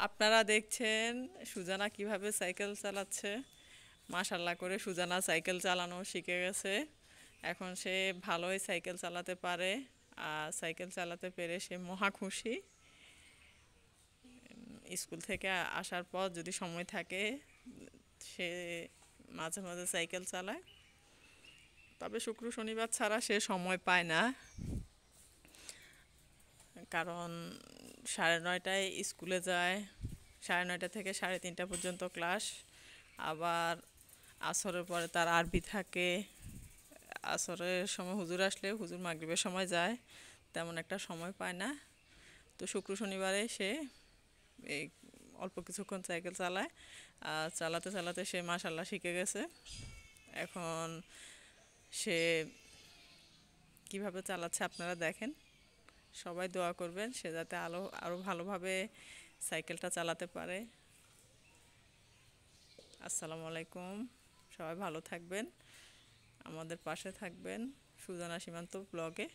আপনারা দেখছেন সুজানা কিভাবে সাইকেল চালাচ্ছে। মাশাল্লাহ করে সুজানা সাইকেল চালানো শিখে গেছে। এখন সে ভালোই সাইকেল চালাতে পারে। আর সাইকেল চালাতে পেরে সে মহা খুশি। স্কুল থেকে আসার পর যদি সময় থাকে সে মাঝে মাঝে সাইকেল চালায়। তবে শুক্র শনিবার ছাড়া সে সময় পায় না, কারণ 9:30টায় স্কুলে যায়, 9:30 থেকে 3:30 পর্যন্ত ক্লাস। আবার আসরের পরে তার আরবি থাকে। আসরের সময় হুজুর আসলে হুজুর মাগরিবের সময় যায়, তেমন একটা সময় পায় না। তো শুক্র শনিবারে সে এই অল্প কিছুক্ষণ সাইকেল চালায়। আর চালাতে চালাতে সে মাশাল্লাহ শিখে গেছে। এখন সে কিভাবে চালাচ্ছে আপনারা দেখেন। সবাই দোয়া করবেন সে যাতে আরও ভালোভাবে সাইকেলটা চালাতে পারে। আসসালামু আলাইকুম, সবাই ভালো থাকবেন, আমাদের পাশে থাকবেন সুজানা সীমান্ত ব্লগে।